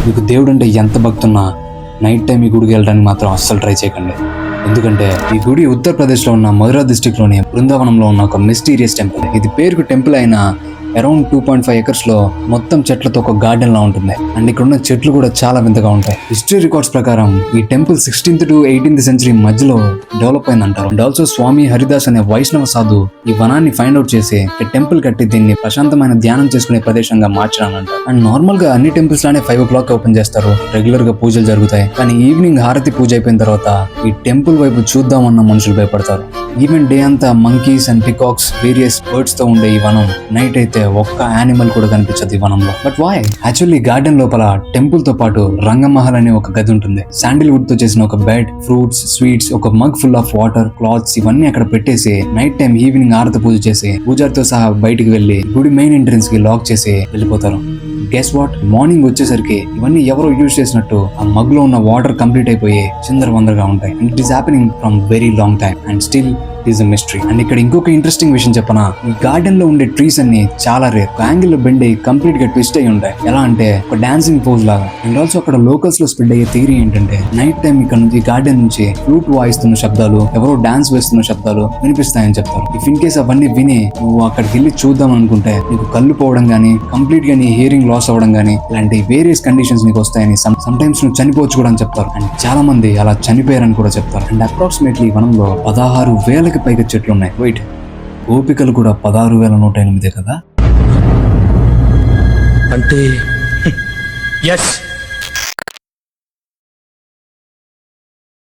మీకు దేవుడు అంటే ఎంత భక్తున్నా నైట్ టైం ఈ గుడికి వెళ్ళడానికి మాత్రం అస్సలు ట్రై చేయకండి. ఎందుకంటే ఈ గుడి ఉత్తరప్రదేశ్లో ఉన్న మధురా డిస్ట్రిక్ట్లోని బృందావనంలో ఉన్న ఒక మిస్టీరియస్ టెంపుల్. ఇది పేరుకు టెంపుల్ అయినా అరౌండ్ 2.5 acres లో మొత్తం చెట్లతో ఒక గార్డెన్ లా ఉంటుంది. అండ్ ఇక్కడ ఉన్న చెట్లు కూడా చాలా వింతగా ఉంటాయి. హిస్టరీ రికార్డ్స్ ప్రకారం ఈ temple 16th to 18th century మధ్యలో డెవలప్ అయిందంటారు. అండ్ ఆల్సో స్వామి హరిదాస్ అనే వైష్ణవ సాధు ఈ వనాన్ని ఫైండ్ అవుట్ చేసి టెంపుల్ కట్టి దీన్ని ప్రశాంతమైన ధ్యానం చేసుకునే ప్రదేశంగా మార్చడానంటారు. అండ్ నార్మల్ గా అన్ని టెంపుల్స్ లానే 5 o'clock ఓపెన్ చేస్తారు. రెగ్యులర్ గా పూజలు జరుగుతాయి. కానీ ఈవినింగ్ హారతి పూజ అయిపోయిన తర్వాత ఈ టెంపుల్ వైపు చూద్దామన్న మనుషులు భయపడతారు. ఈవెన్ డే అంతా monkeys and peacocks various birds తో ఉండే ఈ వనం నైట్ అయితే ఒక్క యానిమల్ కూడా కనిపించదు ఈ వనంలో. But why? యాక్చువల్లీ గార్డెన్ లోపల టెంపుల్ తో పాటు రంగమహల్ అనే ఒక గది ఉంటుంది. శాండిల్వుడ్ తో చేసిన ఒక బెడ్, ఫ్రూట్స్, స్వీట్స్, ఒక mug full of water, clothes ఇవన్నీ అక్కడ పెట్టేసి నైట్ టైం ఈవినింగ్ ఆరతి పూజ చేసి పూజారితో సహా బయటికి వెళ్లి గుడి మెయిన్ ఎంట్రన్స్ కి లాక్ చేసి వెళ్ళిపోతారు. Guess what? మార్నింగ్ వచ్చేసరికి ఇవన్నీ ఎవరో యూజ్ చేసినట్టు ఆ మగ్ లో ఉన్న వాటర్ కంప్లీట్ అయిపోయి చిందరవందరగా ఉంటాయి. And it is happening from very long time and still is a mystery. And ఇక్కడ ఇంకొక ఇంట్రెస్టింగ్ విషయం చెప్పనా, ఈ గార్డెన్ లో ఉండే ట్రీస్ అన్ని చాలా రేర్. ఒక యాంగిల్ లో బెండ్ అయ్యి కంప్లీట్ గా ట్విస్ట్ అయ్యి ఉంటాయి. ఎలా అంటే ఒక డాన్సింగ్ పోజ్ లాగా. అండ్ ఆల్సో అక్కడ లోకల్స్ లో స్ప్రెడ్ అయ్యే థియరీ ఏంటంటే నైట్ టైం ఇక్కడ నుంచి గార్డెన్ నుంచి ఫ్లూట్ వాయిస్తున్న శబ్దాలు, ఎవరో డాన్స్ వేస్తున్న శబ్దాలు వినిపిస్తాయని చెప్తారు. ఇఫ్ ఇన్ కేస్ అవన్నీ విని నువ్వు అక్కడికి వెళ్ళి చూద్దాం అనుకుంటే నీకు కళ్ళు పోవడం గానీ, కంప్లీట్ గా నీ హియరింగ్ లాస్ అవ్వడం గానీ, ఇలాంటి వేరియస్ కండిషన్స్ నీకు వస్తాయని, సమ్ టైమ్స్ నువ్వు చనిపోవచ్చు కూడా అని చెప్తారు. అండ్ చాలా మంది అలా చనిపోయారని కూడా చెప్తారు. అండ్ అప్రాక్సిమేట్లీ వనంలో 16,000కి పైగా చెట్లు ఉన్నాయి. వెయిట్, గోపికలు కూడా 16,108 కదా? అంటే ఎస్